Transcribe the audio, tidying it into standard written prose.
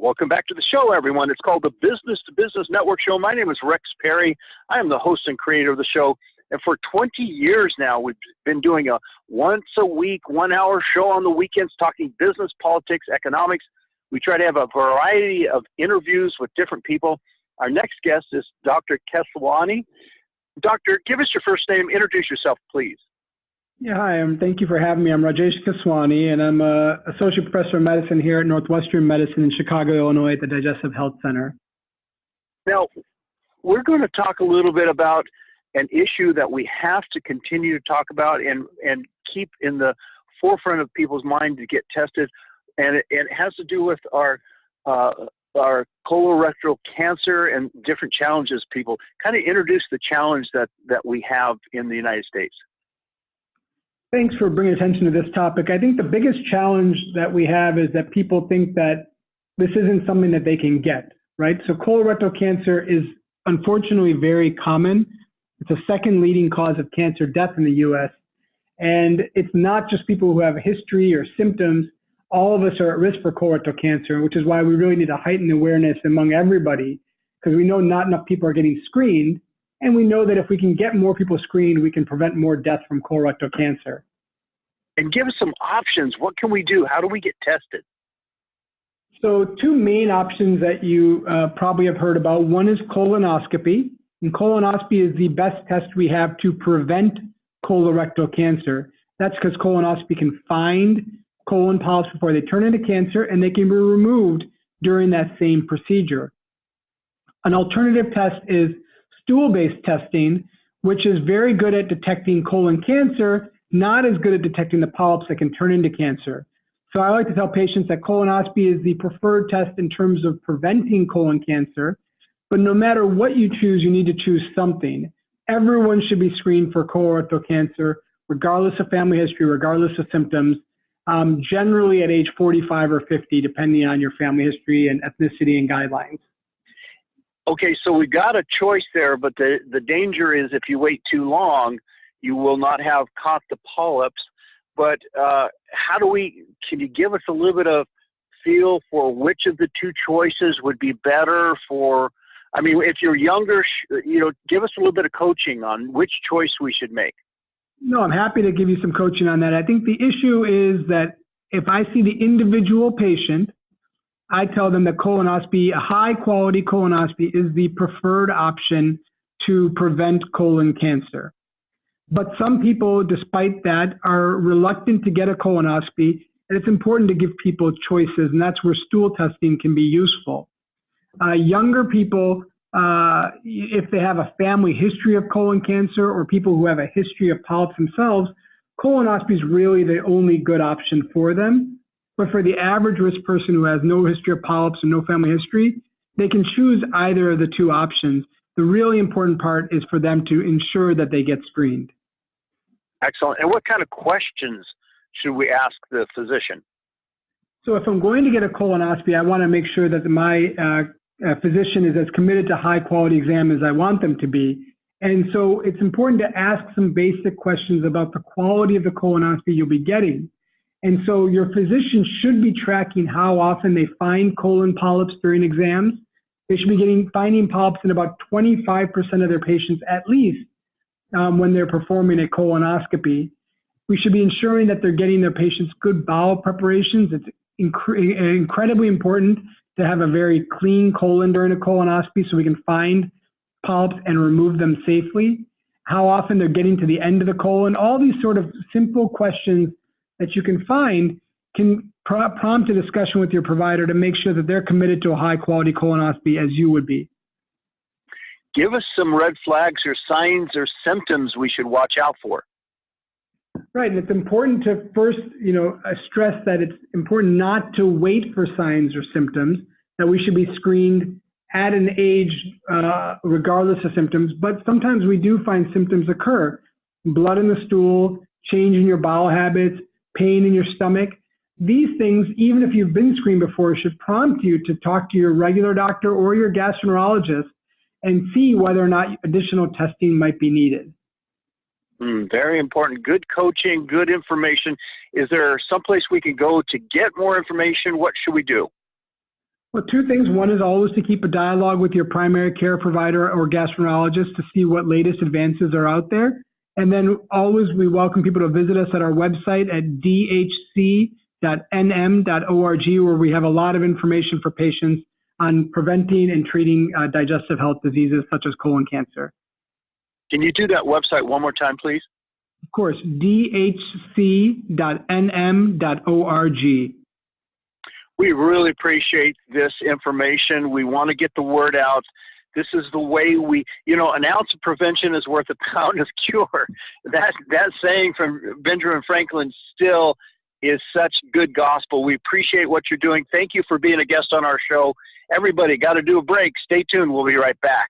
Welcome back to the show, everyone. It's called the Business to Business Network Show. My name is Rex Perry. I am the host and creator of the show. And for 20 years now, we've been doing a once-a-week, one-hour show on the weekends talking business, politics, economics. We try to have a variety of interviews with different people. Our next guest is Dr. Keswani. Doctor, give us your first name. Introduce yourself, please. Yeah, hi, thank you for having me. I'm Rajesh Keswani, and I'm an associate professor of medicine here at Northwestern Medicine in Chicago, Illinois at the Digestive Health Center. Now, we're going to talk a little bit about an issue that we have to continue to talk about and keep in the forefront of people's mind to get tested, and it has to do with our colorectal cancer and different challenges. People kind of introduce the challenge that we have in the United States. Thanks for bringing attention to this topic. I think the biggest challenge that we have is that people think that this isn't something that they can get, right? So colorectal cancer is unfortunately very common. It's a second leading cause of cancer death in the U.S. And it's not just people who have a history or symptoms. All of us are at risk for colorectal cancer, which is why we really need to heighten awareness among everybody, because we know not enough people are getting screened. And we know that if we can get more people screened, we can prevent more death from colorectal cancer. And give us some options. What can we do? How do we get tested? So two main options that you probably have heard about. One is colonoscopy. And colonoscopy is the best test we have to prevent colorectal cancer. That's because colonoscopy can find colon polyps before they turn into cancer, and they can be removed during that same procedure. An alternative test is stool-based testing, which is very good at detecting colon cancer, not as good at detecting the polyps that can turn into cancer. So I like to tell patients that colonoscopy is the preferred test in terms of preventing colon cancer, but no matter what you choose, you need to choose something. Everyone should be screened for colorectal cancer, regardless of family history, regardless of symptoms, generally at age 45 or 50, depending on your family history and ethnicity and guidelines. Okay, so we got a choice there, but the danger is if you wait too long, you will not have caught the polyps. But can you give us a little bit of feel for which of the two choices would be better for, I mean, if you're younger, give us a little bit of coaching on which choice we should make. No, I'm happy to give you some coaching on that. I think the issue is that if I see the individual patient, I tell them that colonoscopy, a high-quality colonoscopy, is the preferred option to prevent colon cancer. But some people, despite that, are reluctant to get a colonoscopy, and it's important to give people choices, and that's where stool testing can be useful. Younger people, if they have a family history of colon cancer or people who have a history of polyps themselves, colonoscopy is really the only good option for them. But for the average risk person who has no history of polyps and no family history, they can choose either of the two options. The really important part is for them to ensure that they get screened. Excellent. And what kind of questions should we ask the physician? So if I'm going to get a colonoscopy, I want to make sure that my physician is as committed to high quality exam as I want them to be. And so it's important to ask some basic questions about the quality of the colonoscopy you'll be getting. And so your physician should be tracking how often they find colon polyps during exams. They should be finding polyps in about 25% of their patients at least when they're performing a colonoscopy. We should be ensuring that they're getting their patients good bowel preparations. It's incredibly important to have a very clean colon during a colonoscopy so we can find polyps and remove them safely. How often they're getting to the end of the colon. All these sort of simple questions that you can find can prompt a discussion with your provider to make sure that they're committed to a high quality colonoscopy as you would be. Give us some red flags or signs or symptoms we should watch out for. Right, and it's important to first, stress that it's important not to wait for signs or symptoms, that we should be screened at an age regardless of symptoms, but sometimes we do find symptoms occur. Blood in the stool, change in your bowel habits, pain in your stomach. These things, even if you've been screened before, should prompt you to talk to your regular doctor or your gastroenterologist and see whether or not additional testing might be needed. Very important. Good coaching, good information. Is there someplace we can go to get more information? What should we do? Well, two things. One is always to keep a dialogue with your primary care provider or gastroenterologist to see what latest advances are out there. And then always we welcome people to visit us at our website at dhc.nm.org, where we have a lot of information for patients on preventing and treating digestive health diseases such as colon cancer. Can you do that website one more time, please? Of course, dhc.nm.org. We really appreciate this information. We want to get the word out. This is the way an ounce of prevention is worth a pound of cure. That saying from Benjamin Franklin still is such good gospel. We appreciate what you're doing. Thank you for being a guest on our show. Everybody got to do a break. Stay tuned. We'll be right back.